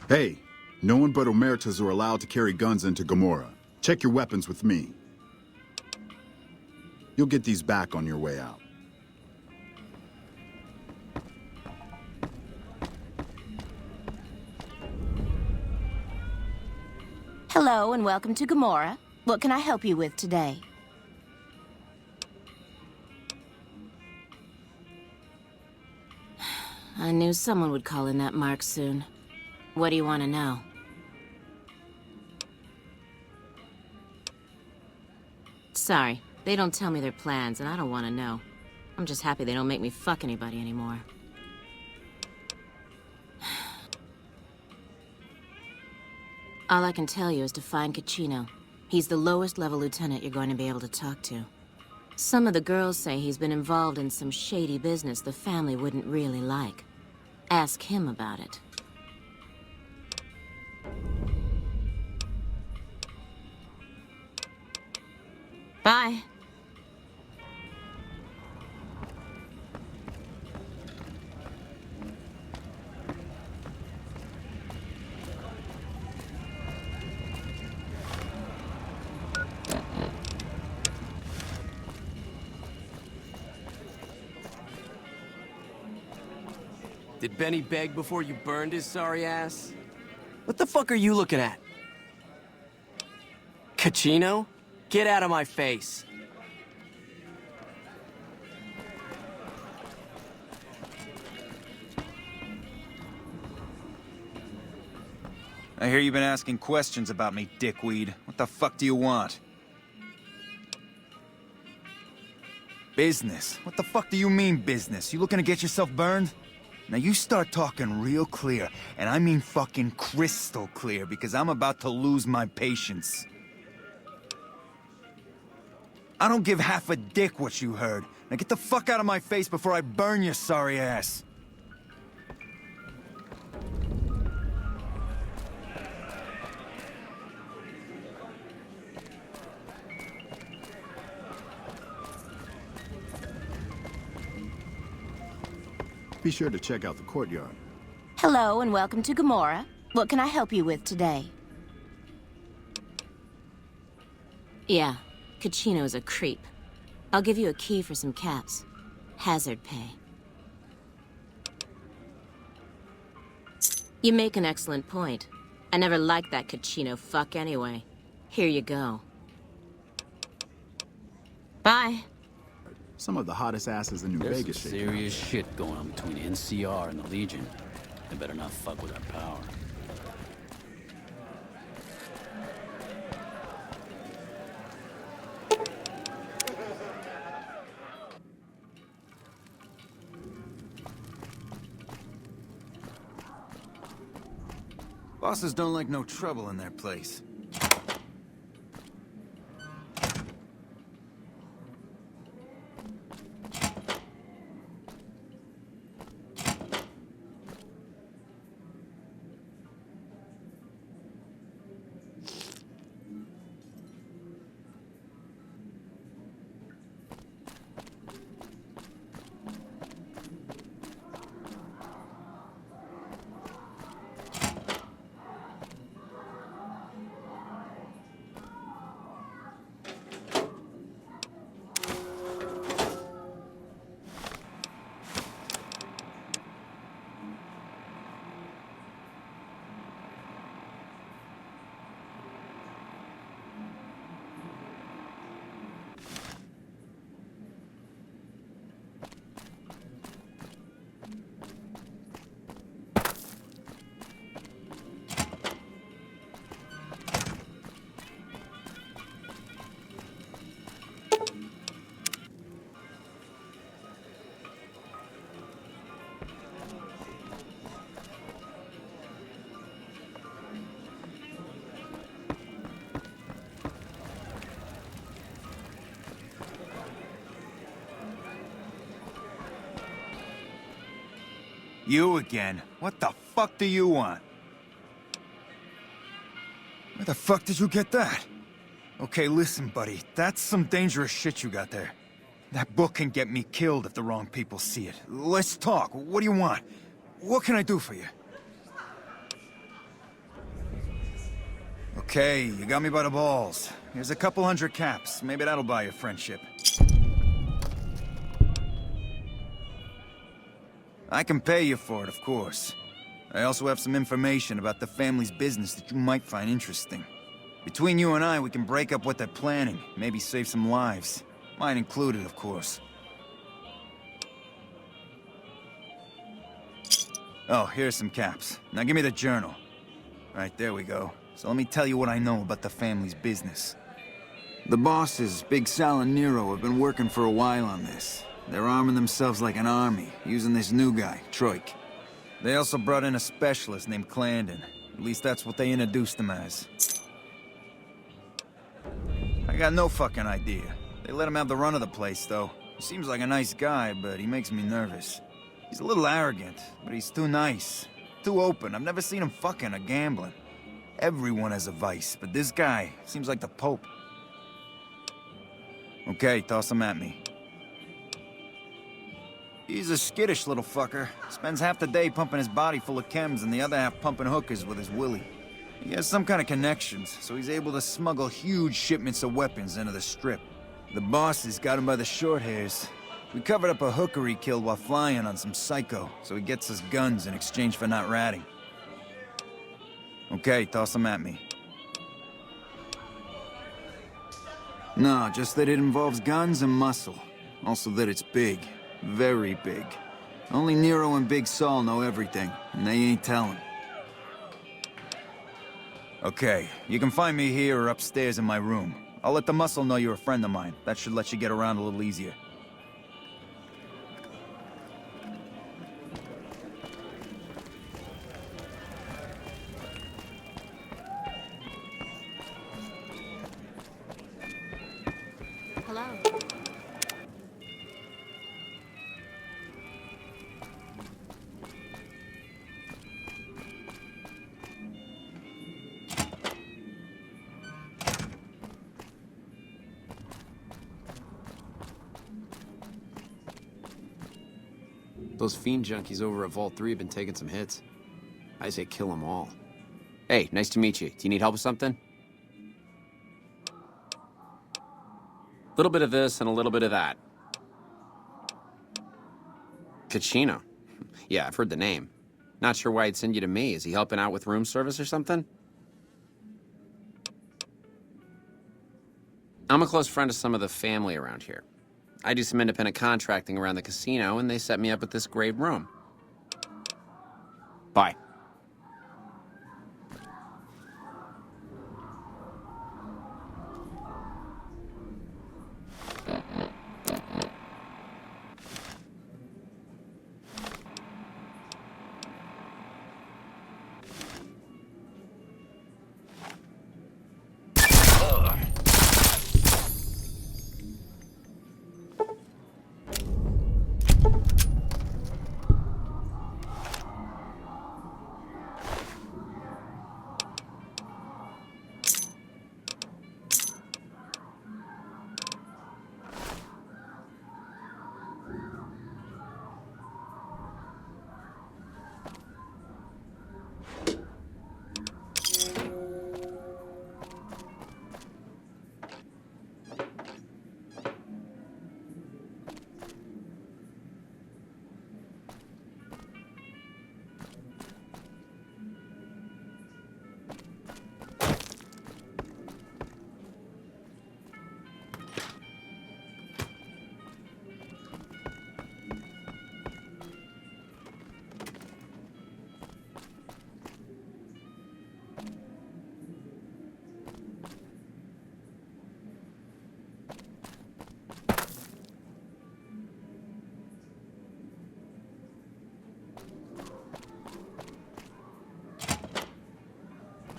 Hey, no one but Omertas are allowed to carry guns into Gomorrah. Check your weapons with me. You'll get these back on your way out. Hello and welcome to Gomorrah. What can I help you with today? I knew someone would call in that mark soon. What do you want to know? Sorry, they don't tell me their plans, and I don't want to know. I'm just happy they don't make me fuck anybody anymore. All I can tell you is to find Cachino. He's the lowest level lieutenant you're going to be able to talk to. Some of the girls say he's been involved in some shady business the family wouldn't really like. Ask him about it. Bye. Did Benny beg before you burned his sorry ass? What the fuck are you looking at? Cachino? Get out of my face. I hear you've been asking questions about me, dickweed. What the fuck do you want? Business? What the fuck do you mean, business? You looking to get yourself burned? Now you start talking real clear, and I mean fucking crystal clear, because I'm about to lose my patience. I don't give half a dick what you heard. Now get the fuck out of my face before I burn your sorry ass. Be sure to check out the courtyard. Hello and welcome to Gomorrah. What can I help you with today? Yeah, Cachino's a creep. I'll give you a key for some caps. Hazard pay. You make an excellent point. I never liked that Cachino fuck anyway. Here you go. Bye. Some of the hottest asses in New There's Vegas. some serious shit going on between NCR and the Legion. They better not fuck with our power. Bosses don't like no trouble in their place. You again? What the fuck do you want? Where the fuck did you get that? Okay, listen, buddy. That's some dangerous shit you got there. That book can get me killed if the wrong people see it. Let's talk. What do you want? What can I do for you? Okay, you got me by the balls. Here's a couple hundred caps. Maybe that'll buy you friendship. I can pay you for it, of course. I also have some information about the family's business that you might find interesting. Between you and I, we can break up what they're planning, maybe save some lives. Mine included, of course. Oh, here's some caps. Now give me the journal. Right, there we go. So let me tell you what I know about the family's business. The bosses, Big Sal and Nero, have been working for a while on this. They're arming themselves like an army, using this new guy, Troik. They also brought in a specialist named Clandon. At least that's what they introduced him as. I got no fucking idea. They let him have the run of the place, though. He seems like a nice guy, but he makes me nervous. He's a little arrogant, but he's too nice. Too open. I've never seen him fucking or gambling. Everyone has a vice, but this guy seems like the Pope. Okay, toss him at me. He's a skittish little fucker. Spends half the day pumping his body full of chems and the other half pumping hookers with his willy. He has some kind of connections, so he's able to smuggle huge shipments of weapons into the Strip. The bosses got him by the short hairs. We covered up a hooker he killed while flying on some psycho, so he gets us guns in exchange for not ratting. Okay, toss him at me. No, just that it involves guns and muscle. Also that it's big. Very big. Only Nero and Big Saul know everything, and they ain't telling. Okay, you can find me here or upstairs in my room. I'll let the muscle know you're a friend of mine. That should let you get around a little easier. Hello. Those fiend junkies over at Vault 3 have been taking some hits. I say kill them all. Hey, nice to meet you. Do you need help with something? A little bit of this and a little bit of that. Kachino. Yeah, I've heard the name. Not sure why he'd send you to me. Is he helping out with room service or something? I'm a close friend of some of the family around here. I do some independent contracting around the casino, and they set me up with this great room. Bye.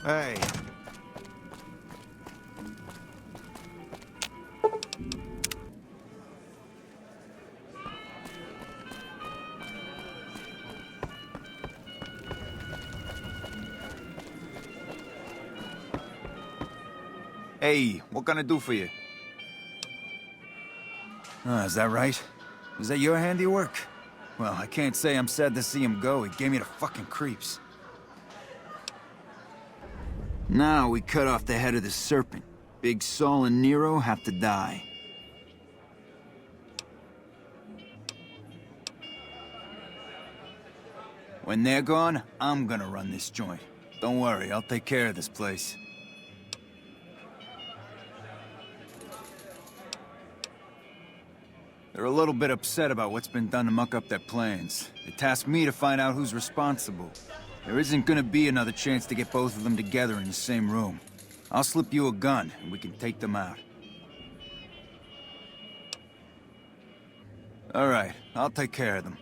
Hey. Hey, what can I do for you? Is that right? Is that your handiwork? Well, I can't say I'm sad to see him go. He gave me the fucking creeps. Now we cut off the head of the serpent. Big Saul and Nero have to die. When they're gone, I'm gonna run this joint. Don't worry, I'll take care of this place. They're a little bit upset about what's been done to muck up their plans. They tasked me to find out who's responsible. There isn't gonna be another chance to get both of them together in the same room. I'll slip you a gun, and we can take them out. All right, I'll take care of them.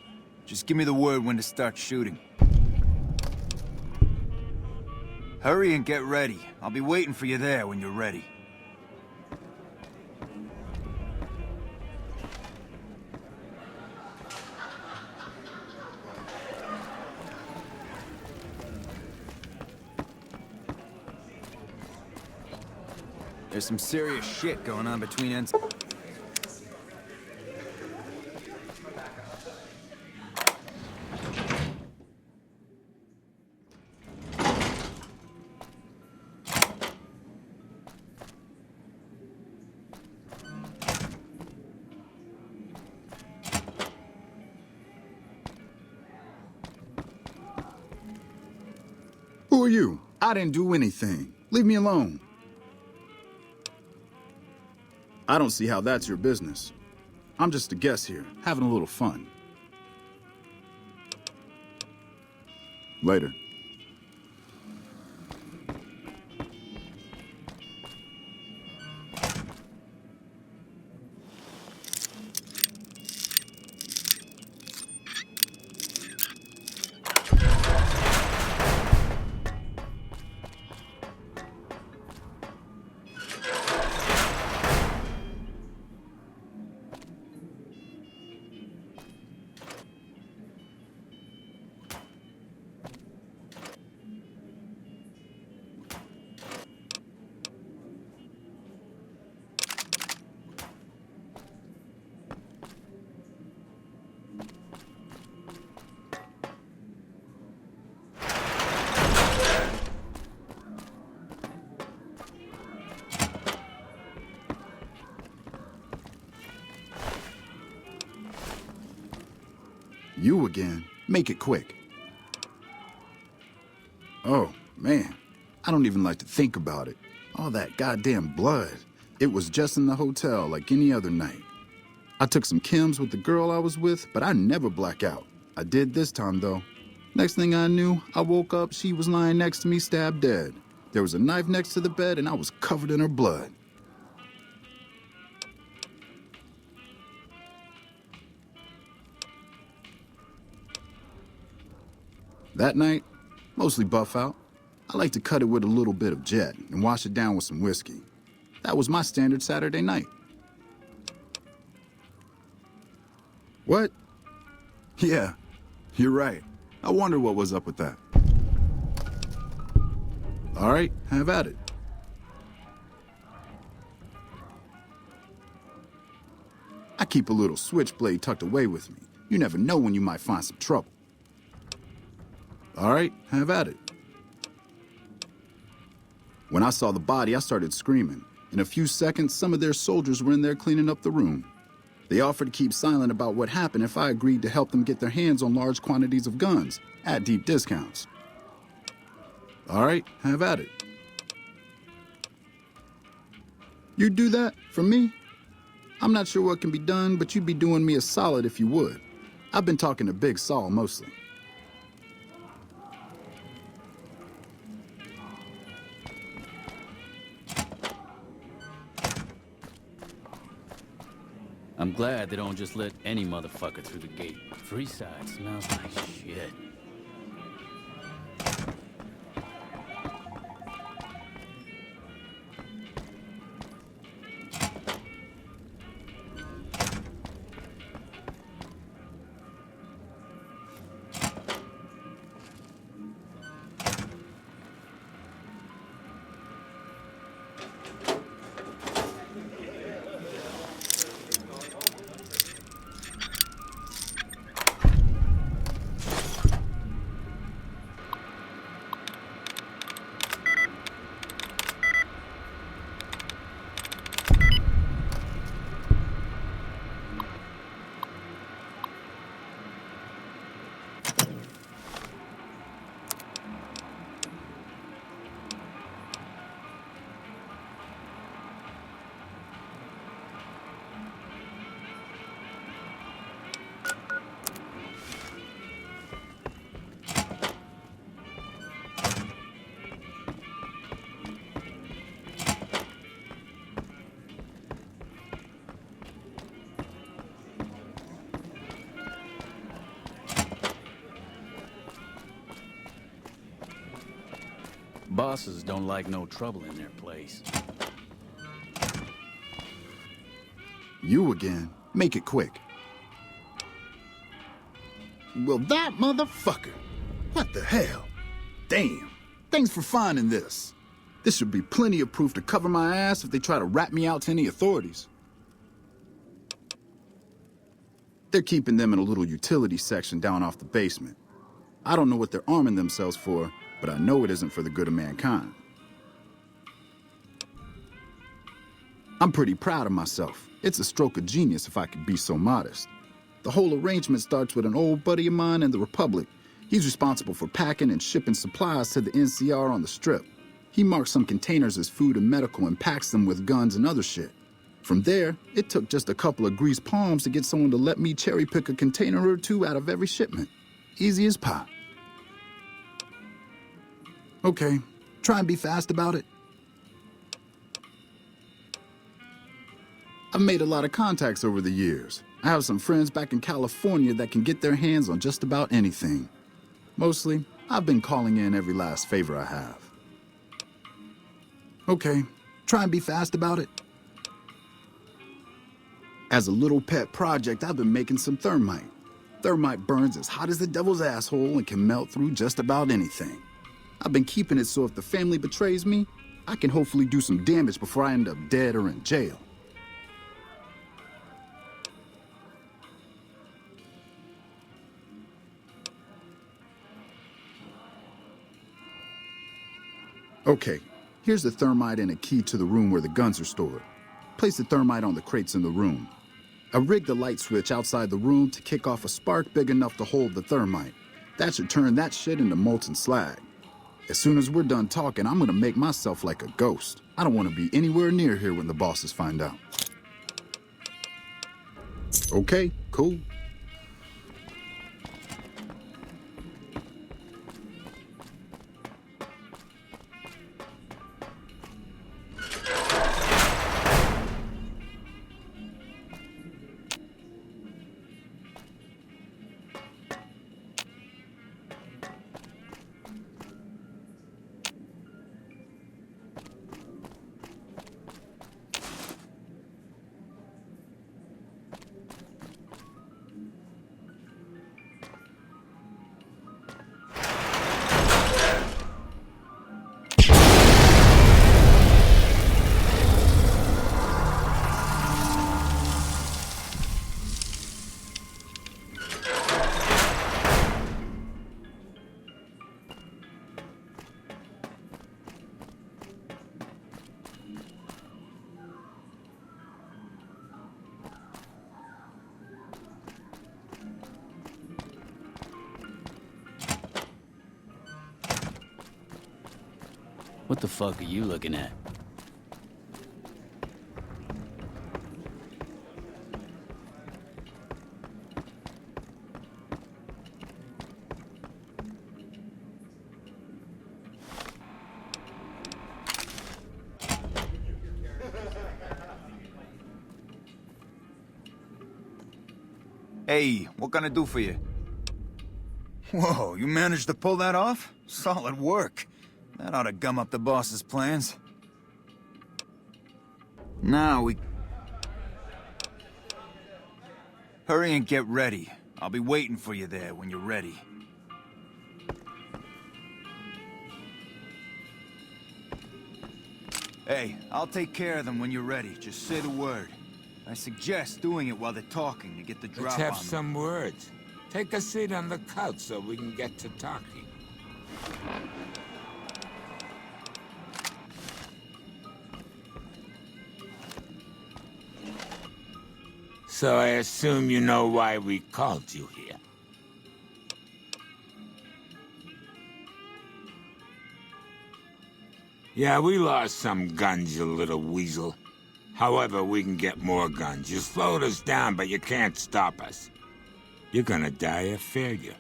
Just give me the word when to start shooting. Hurry and get ready. I'll be waiting for you there when you're ready. There's some serious shit going on between ends. Who are you? I didn't do anything. Leave me alone. I don't see how that's your business. I'm just a guest here, having a little fun. Later. You again. Make it quick. Oh, man. I don't even like to think about it. All that goddamn blood. It was just in the hotel like any other night. I took some chems with the girl I was with, but I never black out. I did this time, though. Next thing I knew, I woke up, she was lying next to me, stabbed dead. There was a knife next to the bed, and I was covered in her blood. That night, mostly buff out. I like to cut it with a little bit of Jet and wash it down with some whiskey. That was my standard Saturday night. What? Yeah, you're right. I wonder what was up with that. All right, have at it. I keep a little switchblade tucked away with me. You never know when you might find some trouble. All right, have at it. When I saw the body, I started screaming. In a few seconds, some of their soldiers were in there cleaning up the room. They offered to keep silent about what happened if I agreed to help them get their hands on large quantities of guns at deep discounts. All right, have at it. You'd do that for me? I'm not sure what can be done, but you'd be doing me a solid if you would. I've been talking to Big Saul mostly. I'm glad they don't just let any motherfucker through the gate. Freeside smells like shit. Bosses don't like no trouble in their place. You again. Make it quick. Well, that motherfucker. What the hell? Damn. Thanks for finding this. This should be plenty of proof to cover my ass if they try to rat me out to any authorities. They're keeping them in a little utility section down off the basement. I don't know what they're arming themselves for, but I know it isn't for the good of mankind. I'm pretty proud of myself. It's a stroke of genius if I could be so modest. The whole arrangement starts with an old buddy of mine in the Republic. He's responsible for packing and shipping supplies to the NCR on the Strip. He marks some containers as food and medical and packs them with guns and other shit. From there, it took just a couple of greased palms to get someone to let me cherry pick a container or two out of every shipment. Easy as pie. Okay, try and be fast about it. I've made a lot of contacts over the years. I have some friends back in California that can get their hands on just about anything. Mostly, I've been calling in every last favor I have. Okay, try and be fast about it. As a little pet project, I've been making some thermite. Thermite burns as hot as the devil's asshole and can melt through just about anything. I've been keeping it so if the family betrays me, I can hopefully do some damage before I end up dead or in jail. Okay, here's the thermite and a key to the room where the guns are stored. Place the thermite on the crates in the room. I rigged the light switch outside the room to kick off a spark big enough to hold the thermite. That should turn that shit into molten slag. As soon as we're done talking, I'm gonna make myself like a ghost. I don't want to be anywhere near here when the bosses find out. Okay, cool. What the fuck are you looking at? Hey, what can I do for you? Whoa, you managed to pull that off? Solid work. That ought to gum up the boss's plans. Now we... Hurry and get ready. I'll be waiting for you there when you're ready. Hey, I'll take care of them when you're ready. Just say the word. I suggest doing it while they're talking to get the drop Let's on have them. some words. Take a seat on the couch so we can get to talking. So I assume you know why we called you here. Yeah, we lost some guns, you little weasel. However, we can get more guns. You slowed us down, but you can't stop us. You're gonna die of failure.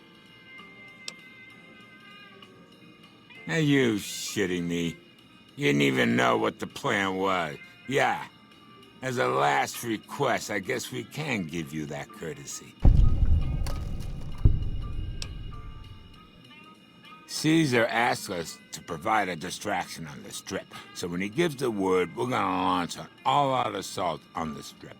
Are you shitting me? You didn't even know what the plan was. Yeah. As a last request, I guess we can give you that courtesy. Caesar asked us to provide a distraction on the Strip. So when he gives the word, we're gonna launch an all-out assault on the Strip.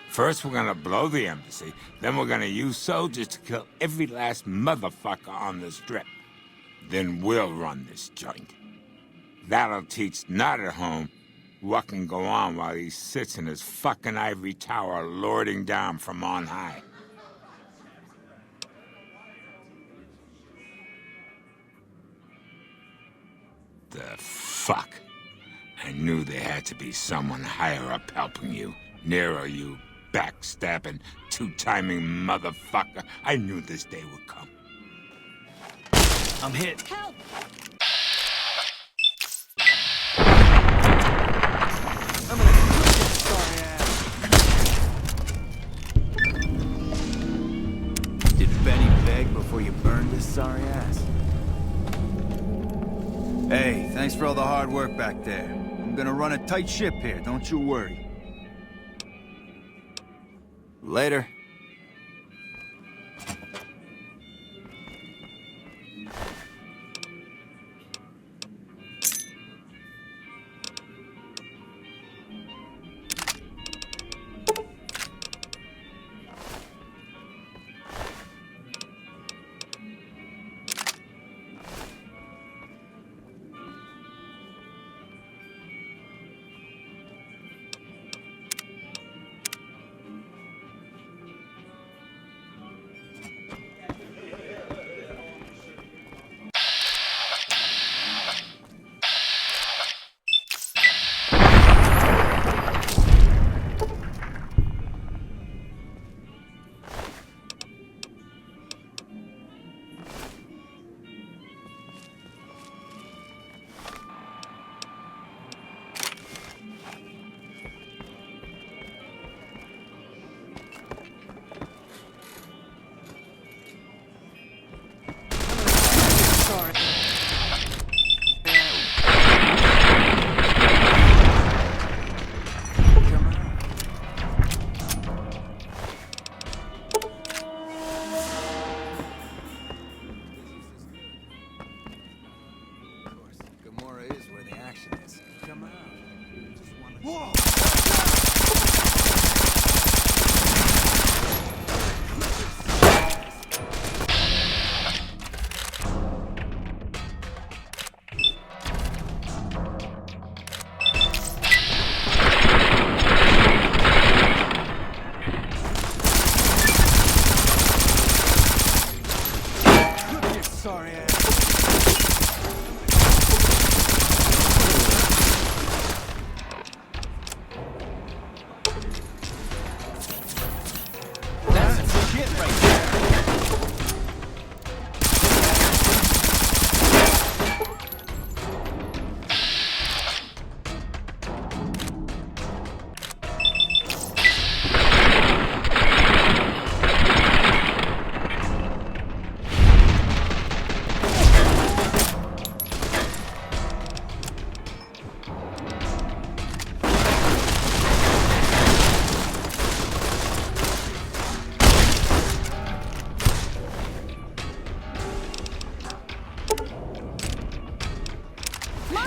First, we're gonna blow the embassy. Then we're gonna use soldiers to kill every last motherfucker on the Strip. Then we'll run this joint. That'll teach not at home what can go on while he sits in his fucking ivory tower lording down from on high. The fuck? I knew there had to be someone higher up helping you. Nero, you backstabbing, two-timing motherfucker. I knew this day would come. I'm hit. Help! I'm gonna kill this sorry ass. Did Benny beg before you burned his sorry ass? Hey, thanks for all the hard work back there. I'm gonna run a tight ship here, don't you worry. Later.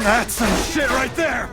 That's some shit right there!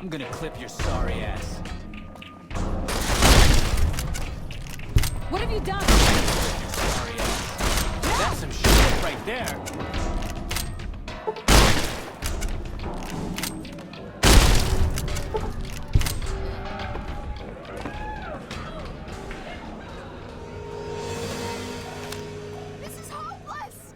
I'm gonna clip your sorry ass. What have you done? Your sorry ass. That's some shit right there. This is hopeless!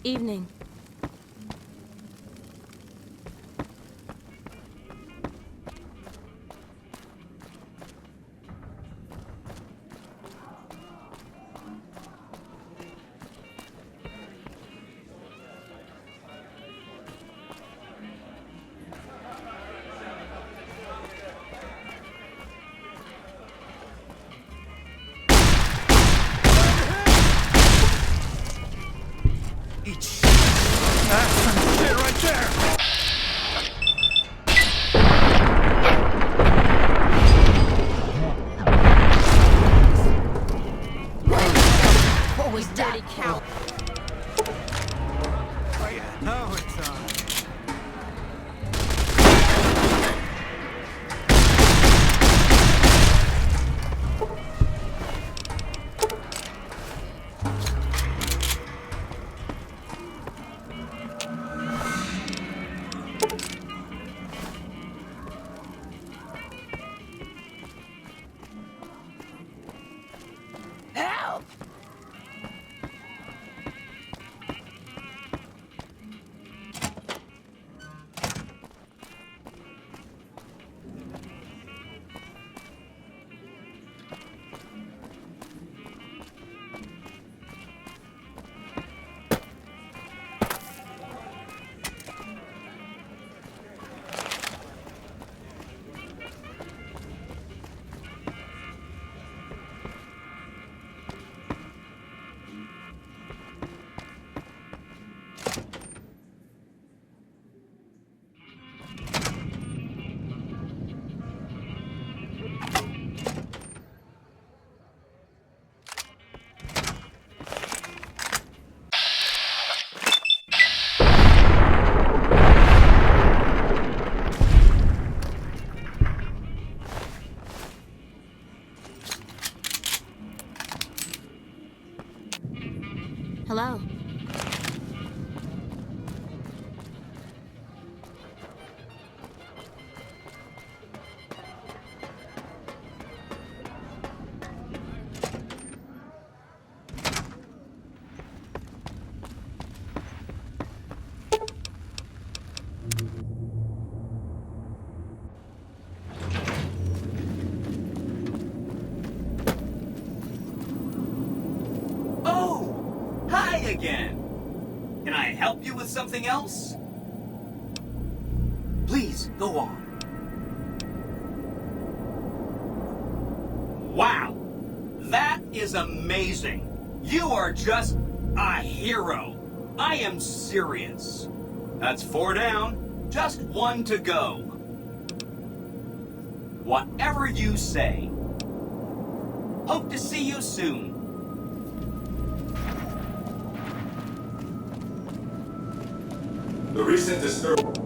Evening. Eat shit. Help! Hello. Oh! Hi again! Can I help you with something else? Please, go on. Wow! That is amazing! You are just a hero! I am serious. That's 4 down, just 1 to go. Whatever you say. Hope to see you soon. The recent disturbance.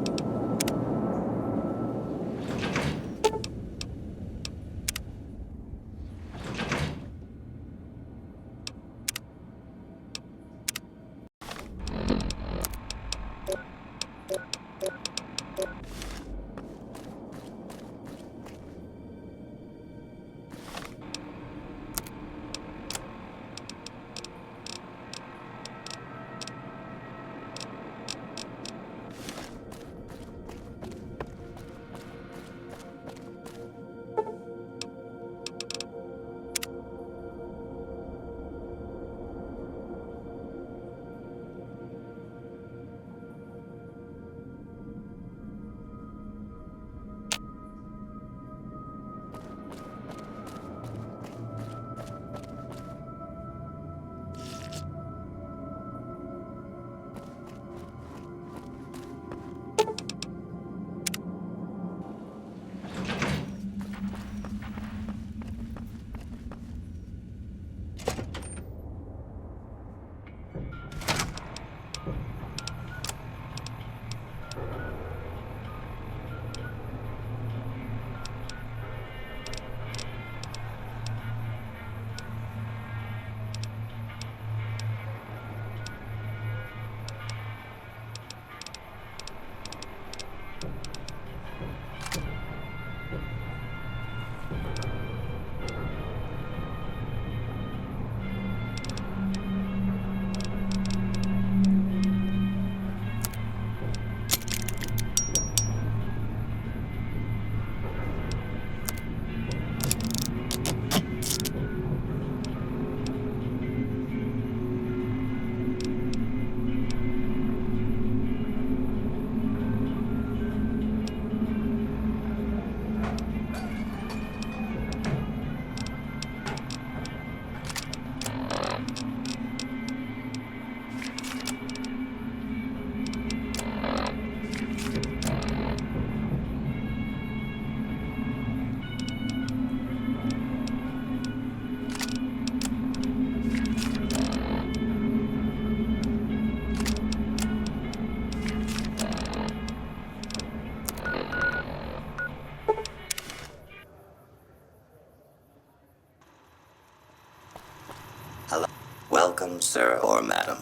Hello. Welcome, sir or madam.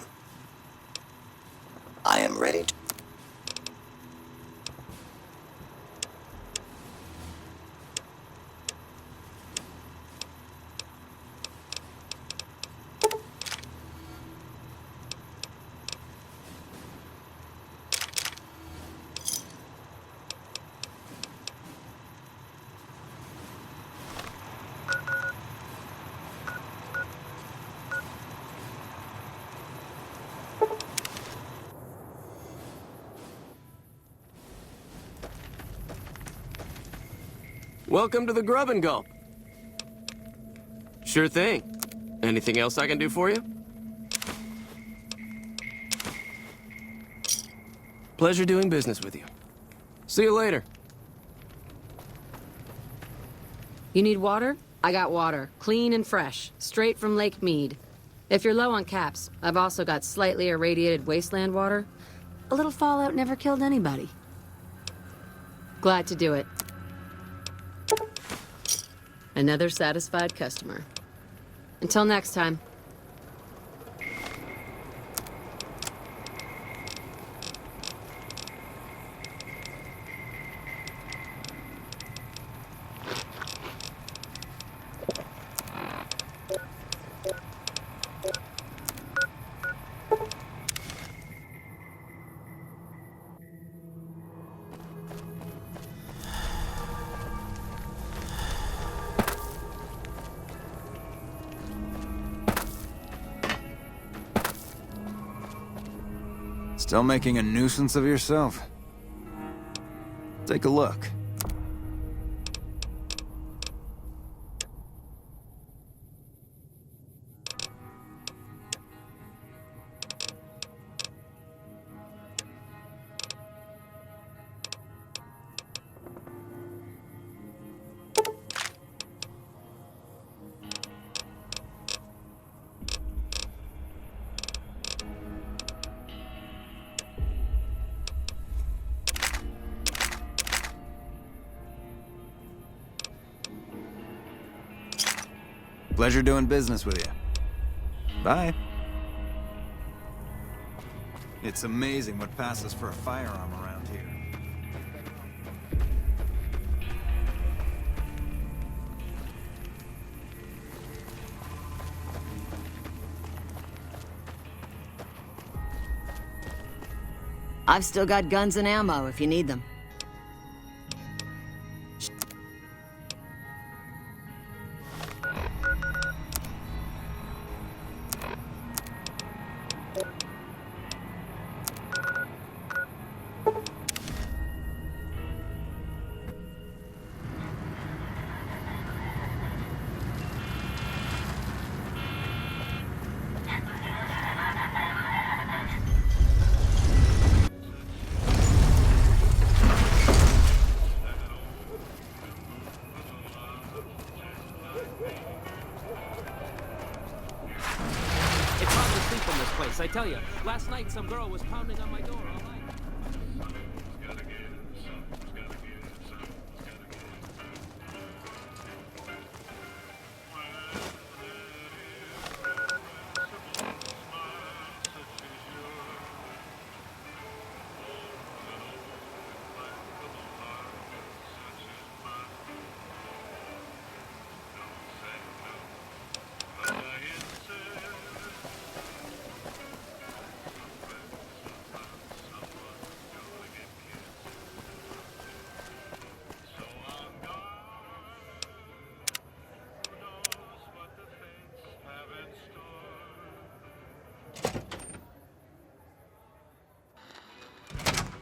I am ready to... Welcome to the Grub and Gulp. Sure thing. Anything else I can do for you? Pleasure doing business with you. See you later. You need water? I got water. Clean and fresh. Straight from Lake Mead. If you're low on caps, I've also got slightly irradiated wasteland water. A little fallout never killed anybody. Glad to do it. Another satisfied customer. Until next time. Still making a nuisance of yourself? Take a look. Pleasure doing business with you. Bye. It's amazing what passes for a firearm around here. I've still got guns and ammo if you need them. I tell you, last night some girl was pounding on my door all night.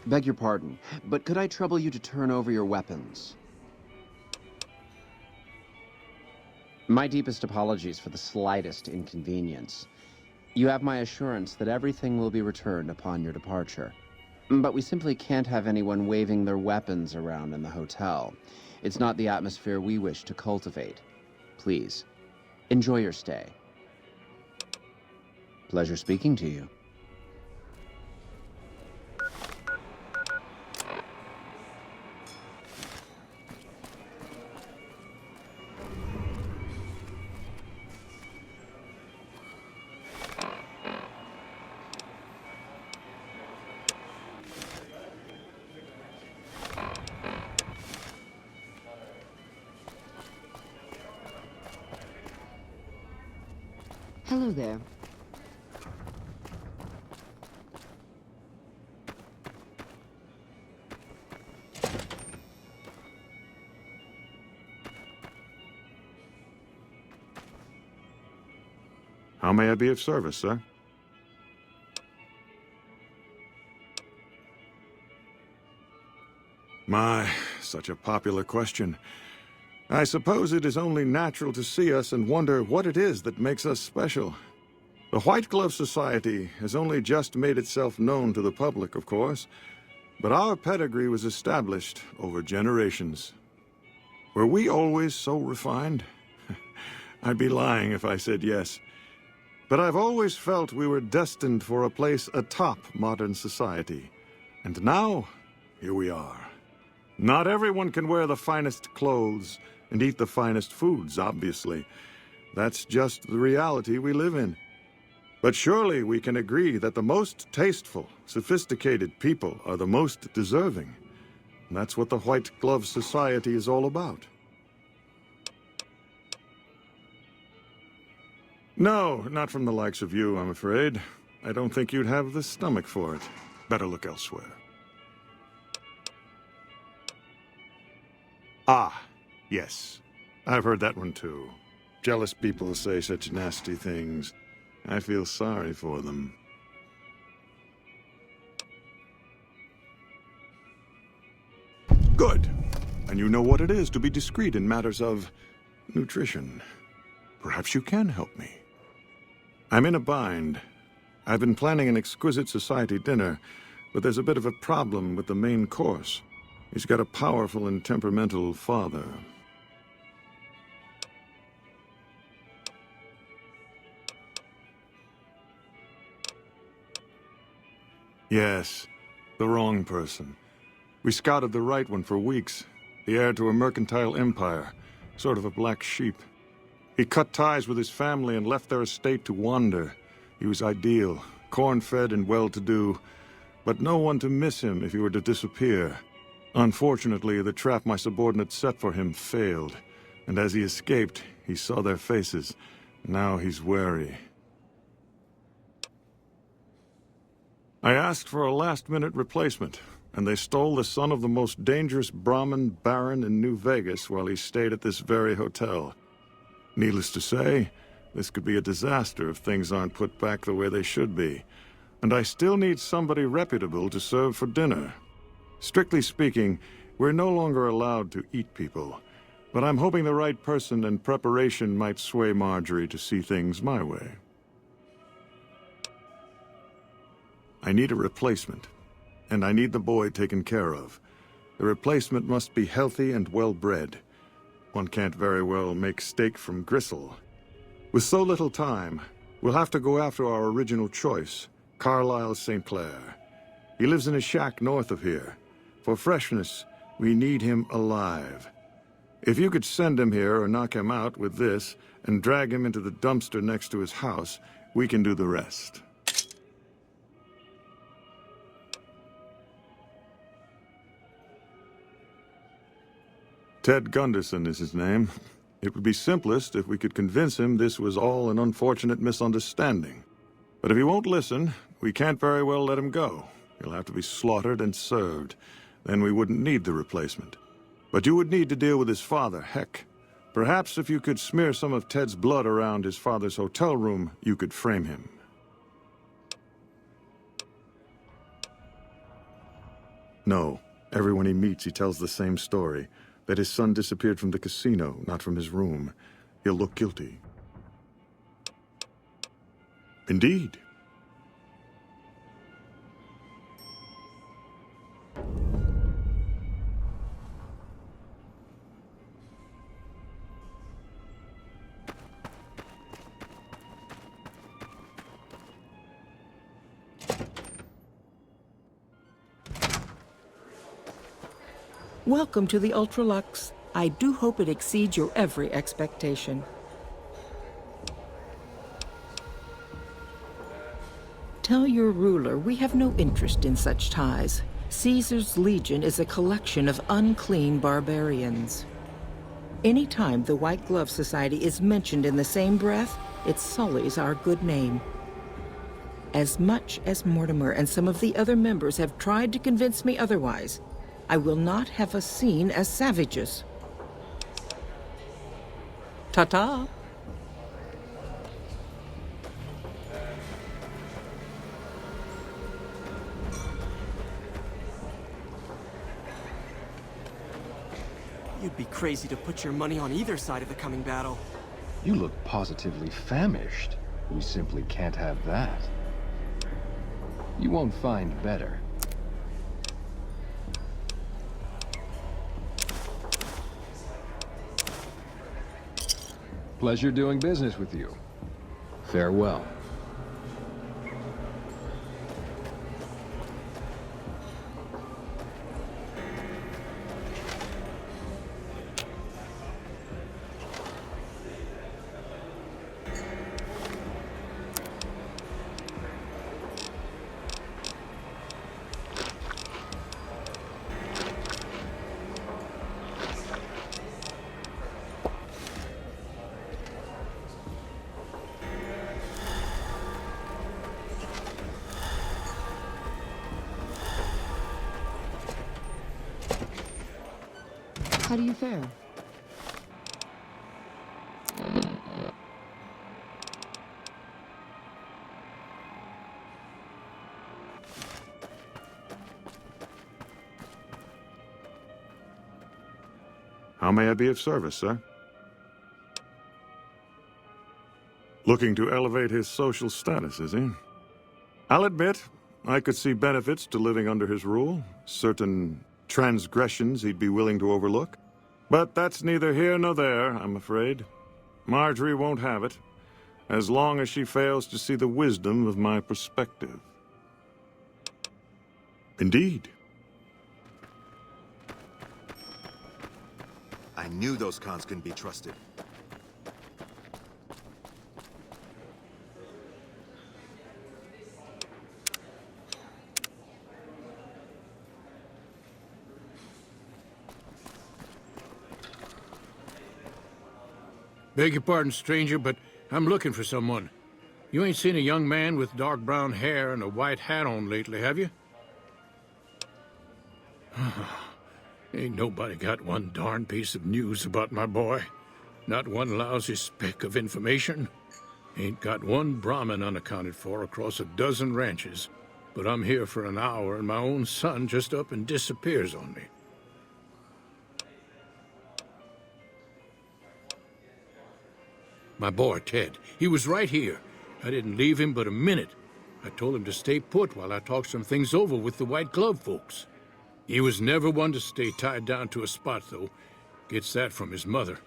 Beg your pardon, but could I trouble you to turn over your weapons? My deepest apologies for the slightest inconvenience. You have my assurance that everything will be returned upon your departure. But we simply can't have anyone waving their weapons around in the hotel. It's not the atmosphere we wish to cultivate. Please, enjoy your stay. Pleasure speaking to you. Hello there. How may I be of service, sir? My, such a popular question. I suppose it is only natural to see us and wonder what it is that makes us special. The White Glove Society has only just made itself known to the public, of course, but our pedigree was established over generations. Were we always so refined? I'd be lying if I said yes. But I've always felt we were destined for a place atop modern society. And now, here we are. Not everyone can wear the finest clothes and eat the finest foods, obviously. That's just the reality we live in. But surely we can agree that the most tasteful, sophisticated people are the most deserving. And that's what the White Glove Society is all about. No, not from the likes of you, I'm afraid. I don't think you'd have the stomach for it. Better look elsewhere. Ah, yes. I've heard that one too. Jealous people say such nasty things. I feel sorry for them. Good. And you know what it is to be discreet in matters of nutrition. Perhaps you can help me. I'm in a bind. I've been planning an exquisite society dinner, but there's a bit of a problem with the main course. He's got a powerful and temperamental father. Yes, the wrong person. We scouted the right one for weeks. The heir to a mercantile empire, sort of a black sheep. He cut ties with his family and left their estate to wander. He was ideal, corn-fed and well-to-do, but no one to miss him if he were to disappear. Unfortunately, the trap my subordinates set for him failed, and as he escaped, he saw their faces. Now he's wary. I asked for a last-minute replacement, and they stole the son of the most dangerous Brahmin baron in New Vegas while he stayed at this very hotel. Needless to say, this could be a disaster if things aren't put back the way they should be. And I still need somebody reputable to serve for dinner. Strictly speaking, we're no longer allowed to eat people, but I'm hoping the right person and preparation might sway Marjorie to see things my way. I need a replacement, and I need the boy taken care of. The replacement must be healthy and well-bred. One can't very well make steak from gristle. With so little time, we'll have to go after our original choice, Carlisle St. Clair. He lives in a shack north of here. For freshness, we need him alive. If you could send him here or knock him out with this and drag him into the dumpster next to his house, we can do the rest. Ted Gunderson is his name. It would be simplest if we could convince him this was all an unfortunate misunderstanding. But if he won't listen, we can't very well let him go. He'll have to be slaughtered and served. Then we wouldn't need the replacement. But you would need to deal with his father, Heck. Perhaps if you could smear some of Ted's blood around his father's hotel room, you could frame him. No. Everyone he meets, he tells the same story. That his son disappeared from the casino, not from his room. He'll look guilty. Indeed. Welcome to the Ultralux. I do hope it exceeds your every expectation. Tell your ruler we have no interest in such ties. Caesar's Legion is a collection of unclean barbarians. Anytime the White Glove Society is mentioned in the same breath, it sullies our good name. As much as Mortimer and some of the other members have tried to convince me otherwise, I will not have us seen as savages. Ta-ta. You'd be crazy to put your money on either side of the coming battle. You look positively famished. We simply can't have that. You won't find better. Pleasure doing business with you. Farewell. How do you fare? How may I be of service, sir? Looking to elevate his social status, is he? I'll admit, I could see benefits to living under his rule. Certain transgressions he'd be willing to overlook. But that's neither here nor there, I'm afraid. Marjorie won't have it, as long as she fails to see the wisdom of my perspective. Indeed. I knew those cons couldn't be trusted. Beg your pardon, stranger, but I'm looking for someone. You ain't seen a young man with dark brown hair and a white hat on lately, have you? Ain't nobody got one darn piece of news about my boy. Not one lousy speck of information. Ain't got one Brahmin unaccounted for across a dozen ranches. But I'm here for an hour and my own son just up and disappears on me. My boy, Ted, he was right here. I didn't leave him but a minute. I told him to stay put while I talked some things over with the White Glove folks. He was never one to stay tied down to a spot, though. Gets that from his mother.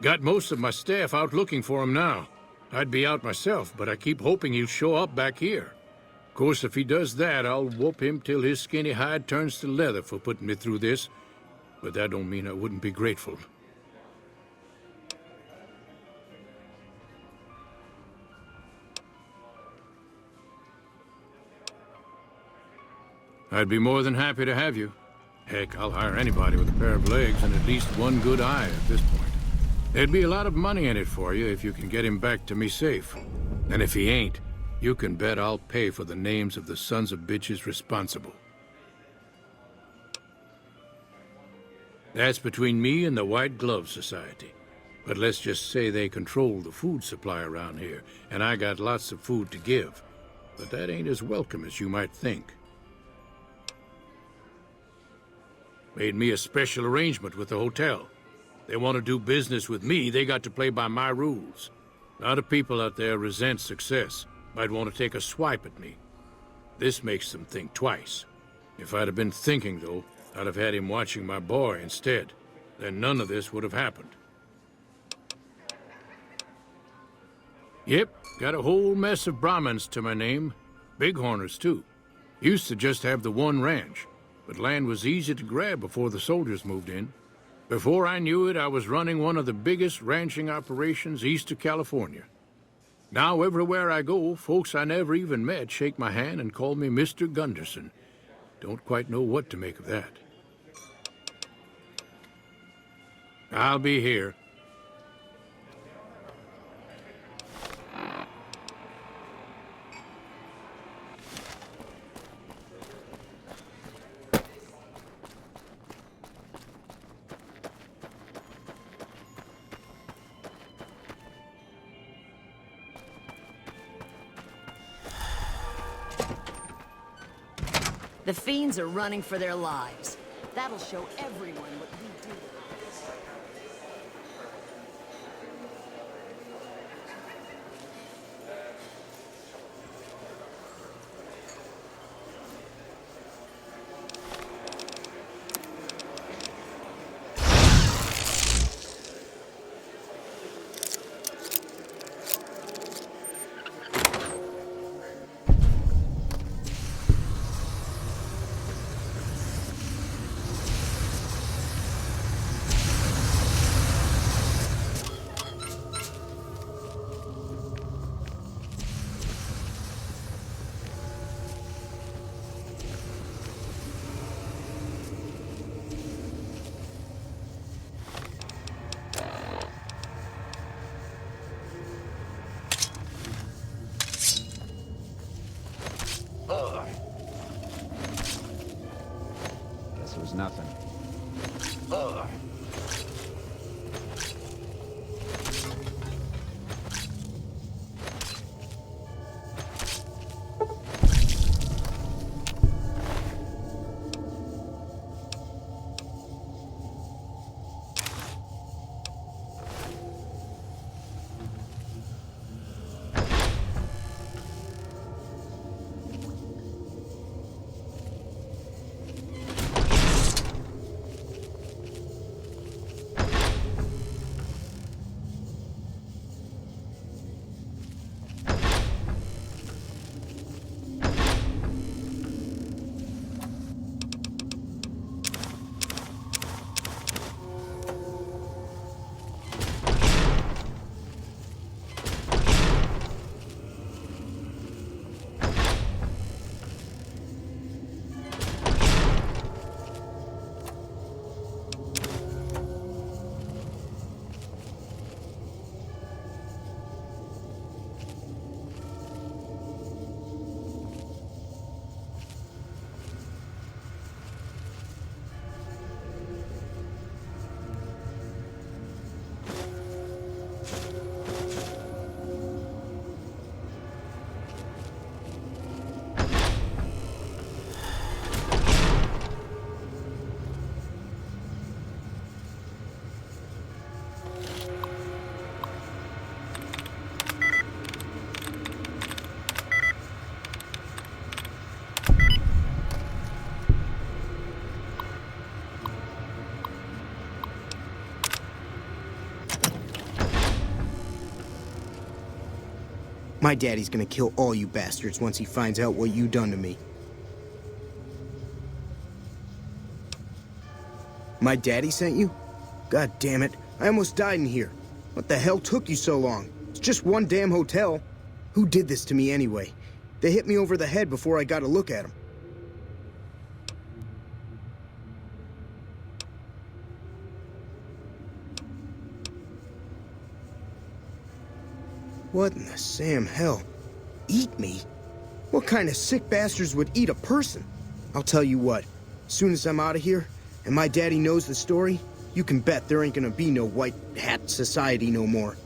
Got most of my staff out looking for him now. I'd be out myself, but I keep hoping he'll show up back here. Of course, if he does that, I'll whoop him till his skinny hide turns to leather for putting me through this. But that don't mean I wouldn't be grateful. I'd be more than happy to have you. Heck, I'll hire anybody with a pair of legs and at least one good eye at this point. There'd be a lot of money in it for you if you can get him back to me safe. And if he ain't, you can bet I'll pay for the names of the sons of bitches responsible. That's between me and the White Glove Society. But let's just say they control the food supply around here, and I got lots of food to give. But that ain't as welcome as you might think. Made me a special arrangement with the hotel. They want to do business with me, they got to play by my rules. A lot of people out there resent success, might want to take a swipe at me. This makes them think twice. If I'd have been thinking, though, I'd have had him watching my boy instead. Then none of this would have happened. Yep, got a whole mess of Brahmins to my name. Bighorners, too. Used to just have the one ranch. But land was easy to grab before the soldiers moved in. Before I knew it, I was running one of the biggest ranching operations east of California. Now, everywhere I go, folks I never even met shake my hand and call me Mr. Gunderson. Don't quite know what to make of that. I'll be here. The fiends are running for their lives. That'll show everyone what we do. My daddy's gonna kill all you bastards once he finds out what you done to me. My daddy sent you? God damn it, I almost died in here. What the hell took you so long? It's just one damn hotel. Who did this to me anyway? They hit me over the head before I got a look at them. What in the Sam hell? Eat me? What kind of sick bastards would eat a person? I'll tell you what, as soon as I'm out of here, and my daddy knows the story, you can bet there ain't gonna be no white hat society no more.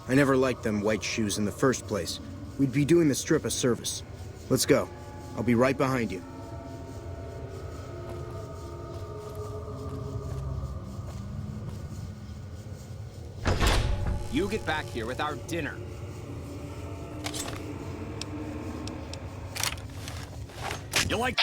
I never liked them white shoes in the first place. We'd be doing the strip a service. Let's go. I'll be right behind you. You get back here with our dinner. You like...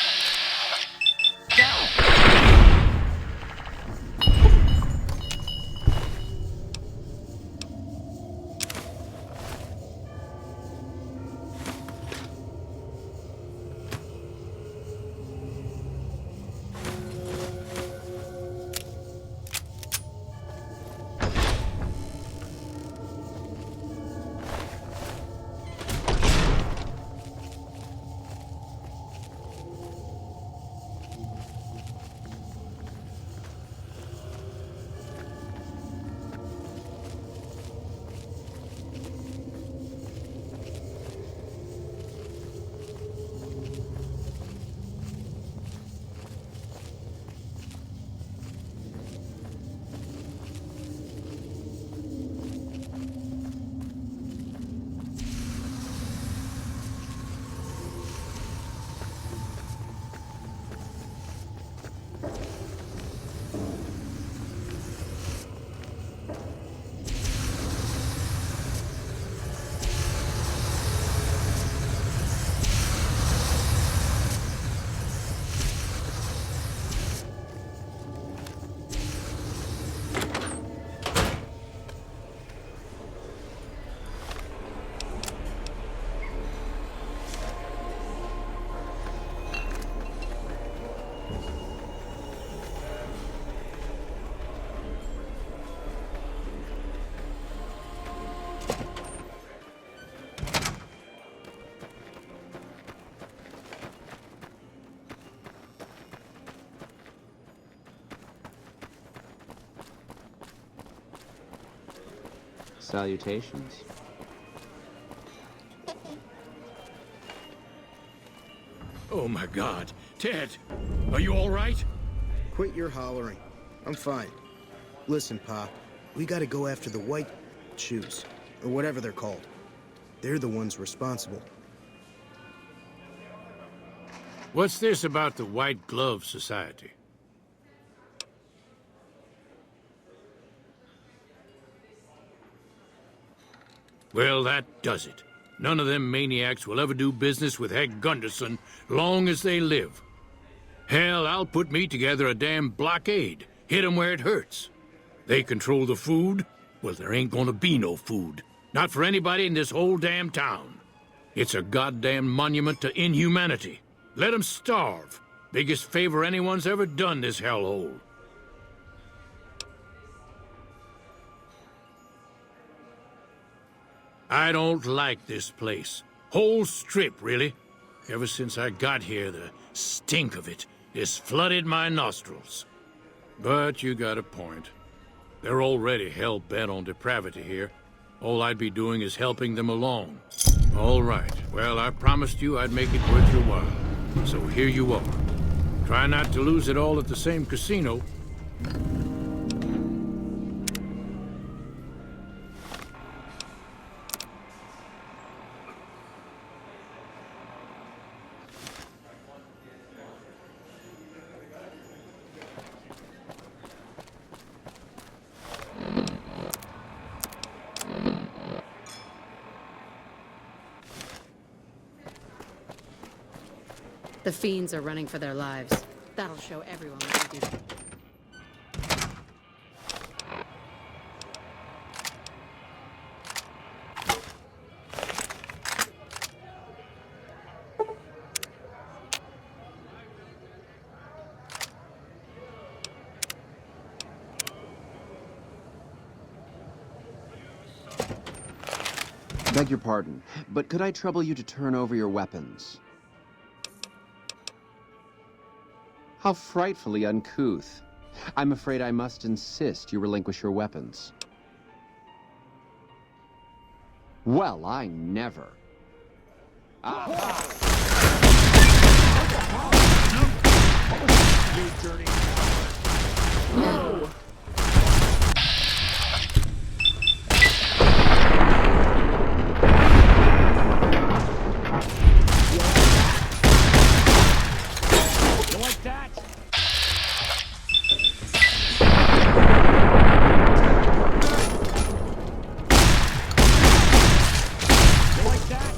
Salutations. Oh my God. Ted, are you all right? Quit your hollering. I'm fine. Listen, Pa, we gotta go after the white shoes, or whatever they're called. They're the ones responsible. What's this about the White Glove Society? Well, that does it. None of them maniacs will ever do business with Hank Gunderson long as they live. Hell, I'll put me together a damn blockade. Hit 'em where it hurts. They control the food? Well, there ain't gonna be no food. Not for anybody in this whole damn town. It's a goddamn monument to inhumanity. Let 'em starve. Biggest favor anyone's ever done this hellhole. I don't like this place. Whole strip, really. Ever since I got here, the stink of it has flooded my nostrils. But you got a point. They're already hell-bent on depravity here. All I'd be doing is helping them along. All right. Well, I promised you I'd make it worth your while. So here you are. Try not to lose it all at the same casino. The fiends are running for their lives. That'll show everyone what you do. Beg your pardon, but could I trouble you to turn over your weapons? How frightfully uncouth. I'm afraid I must insist you relinquish your weapons. Well, I never. You dirty. No. You like that? You like that?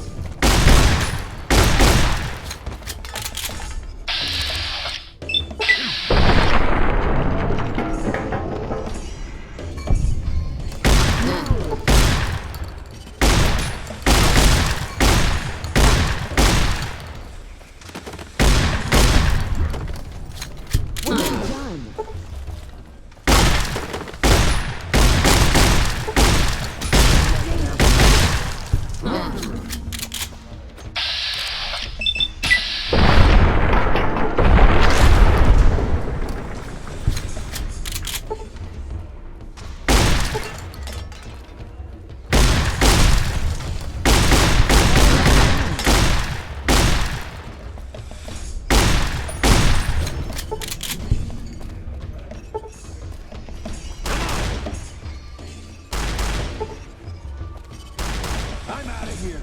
I'm out of here.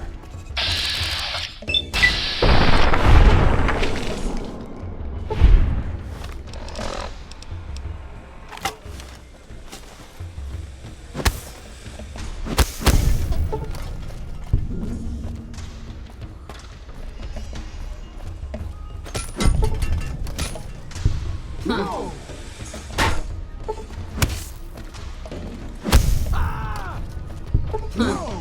No! No!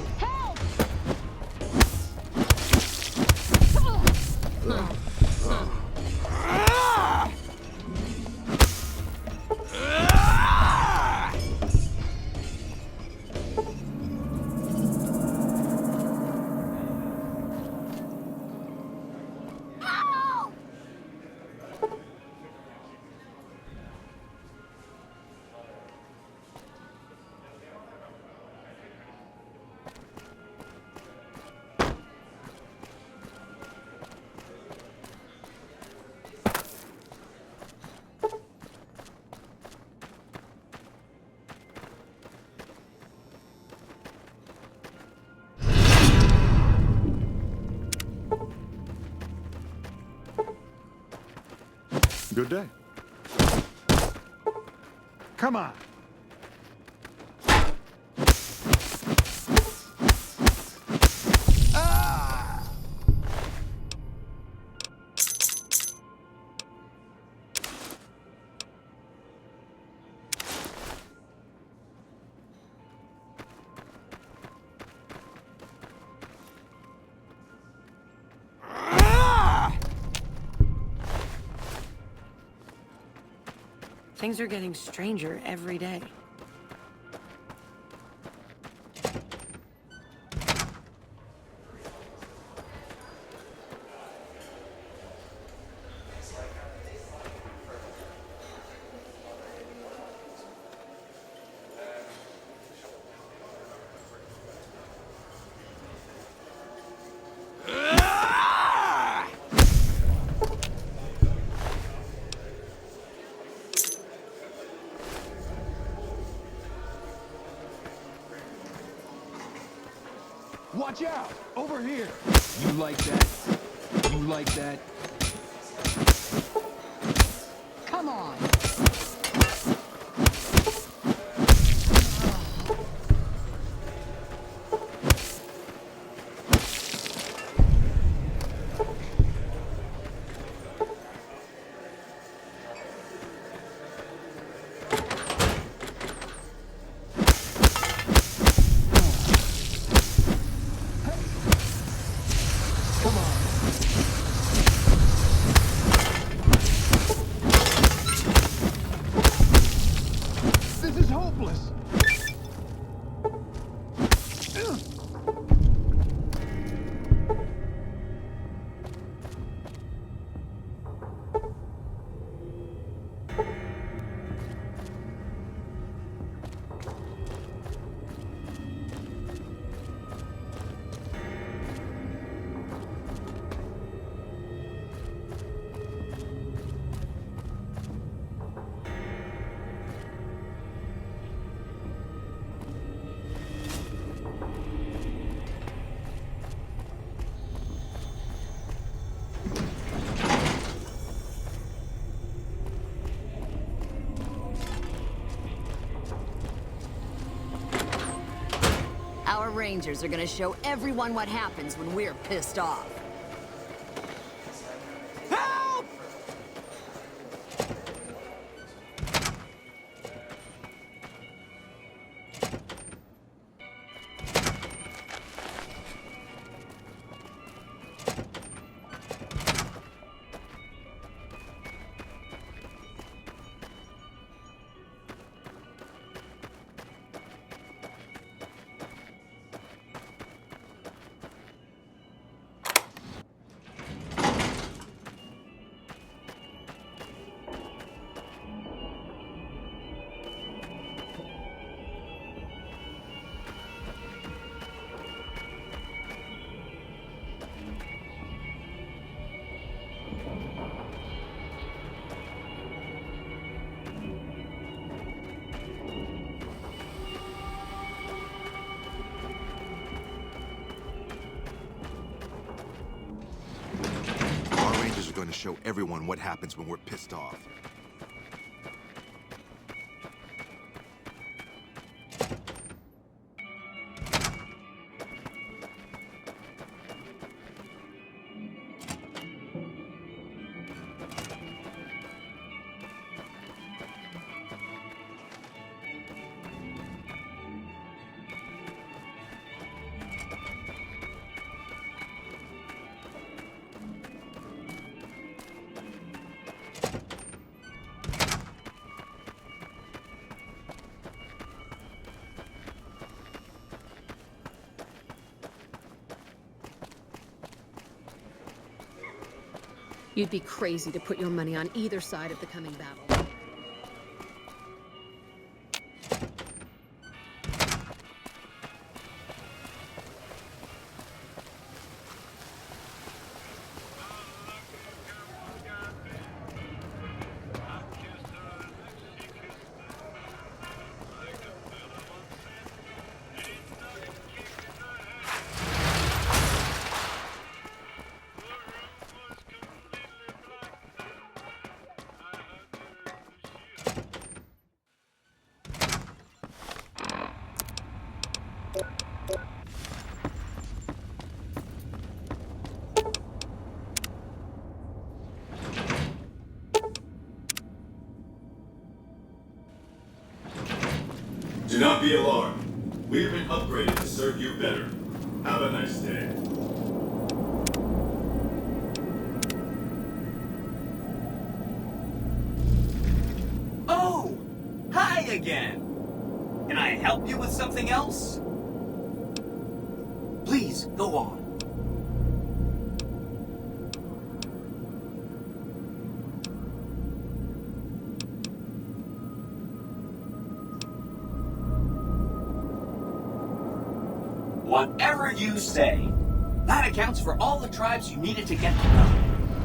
Good day. Come on. Things are getting stranger every day. Watch out! Over here! You like that? You like that? Come on. Rangers are gonna show everyone what happens when we're pissed off. Help! Going to show everyone what happens when we're pissed off. You'd be crazy to put your money on either side of the coming battle. Do not be alarmed. We have been upgraded to serve you better. Have a nice day. Oh! Hi again! Can I help you with something else? Please, go on. Whatever you say. That accounts for all the tribes you needed to get to know.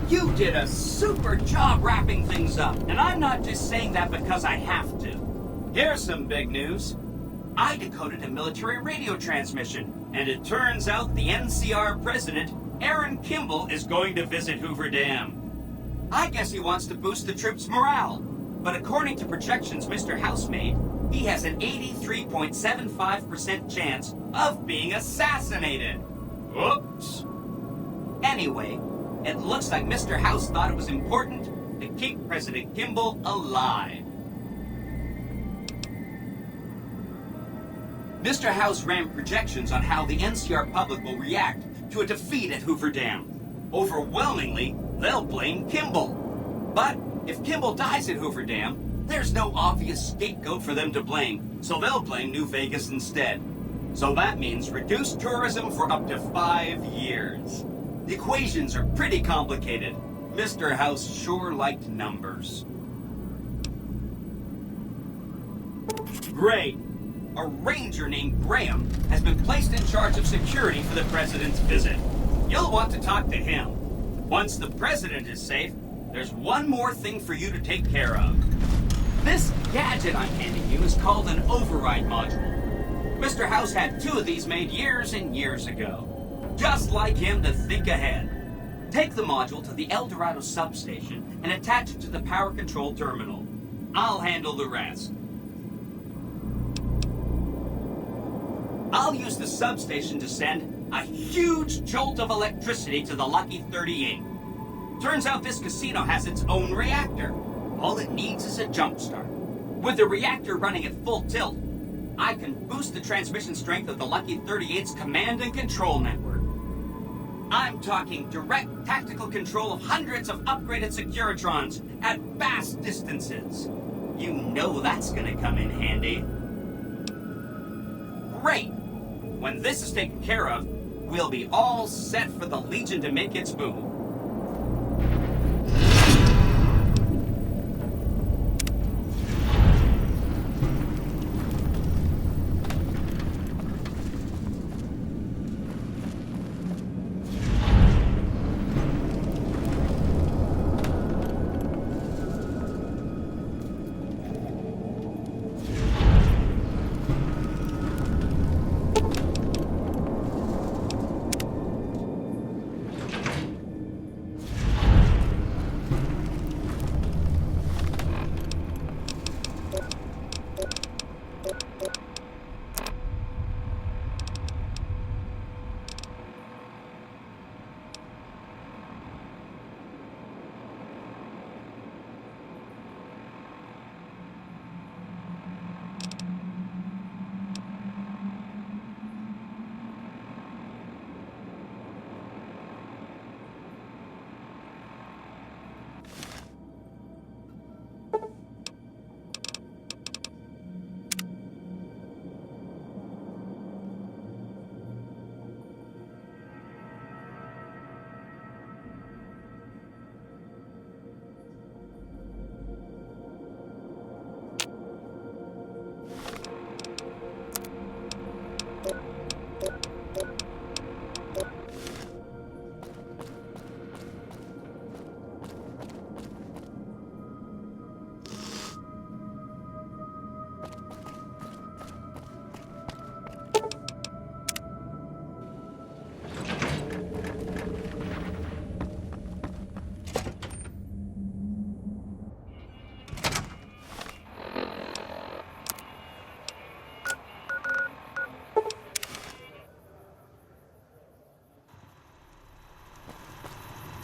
You did a super job wrapping things up, and I'm not just saying that because I have to. Here's some big news. I decoded a military radio transmission, and it turns out the NCR president, Aaron Kimball, is going to visit Hoover Dam. I guess he wants to boost the troops' morale, but according to projections Mr. House made, he has an 83.75% chance of being assassinated. Oops. Anyway, it looks like Mr. House thought it was important to keep President Kimball alive. Mr. House ran projections on how the NCR public will react to a defeat at Hoover Dam. Overwhelmingly, they'll blame Kimball. But if Kimball dies at Hoover Dam, there's no obvious scapegoat for them to blame, so they'll blame New Vegas instead. So that means reduced tourism for up to 5 years. The equations are pretty complicated. Mr. House sure liked numbers. Great. A ranger named Graham has been placed in charge of security for the president's visit. You'll want to talk to him. Once the president is safe, there's one more thing for you to take care of. This gadget I'm handing you is called an override module. Mr. House had 2 of these made years and years ago. Just like him to think ahead. Take the module to the El Dorado substation and attach it to the power control terminal. I'll handle the rest. I'll use the substation to send a huge jolt of electricity to the Lucky 38. Turns out this casino has its own reactor. All it needs is a jump start. With the reactor running at full tilt, I can boost the transmission strength of the Lucky 38's command and control network. I'm talking direct tactical control of hundreds of upgraded Securitrons at vast distances. You know that's gonna come in handy. Great! When this is taken care of, we'll be all set for the Legion to make its move.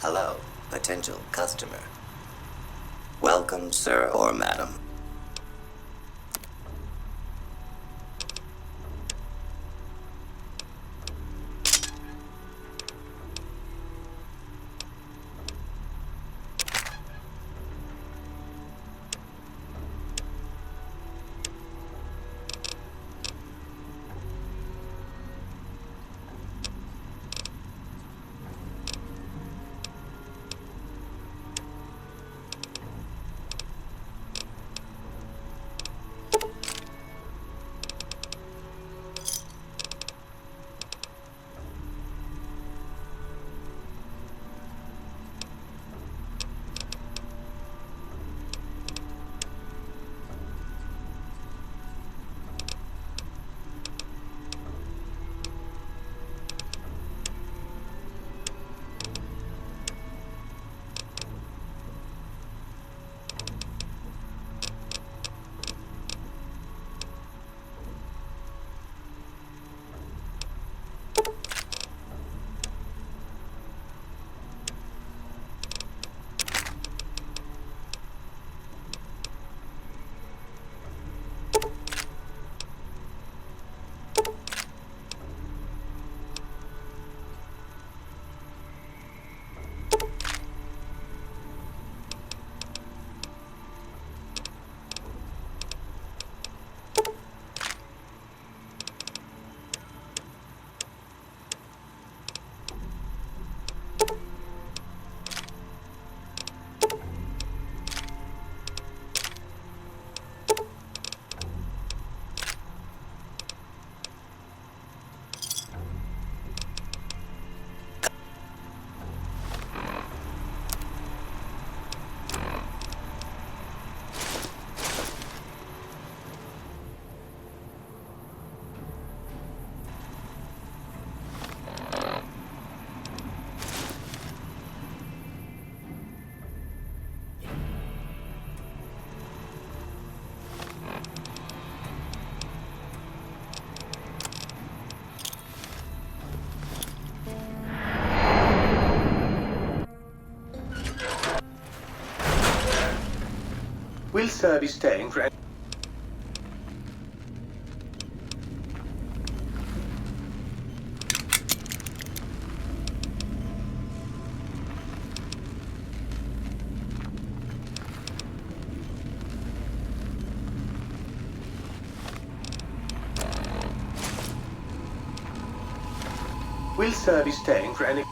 Hello, potential customer. Welcome, sir or madam. Will sir be staying for any... Will sir be staying for any...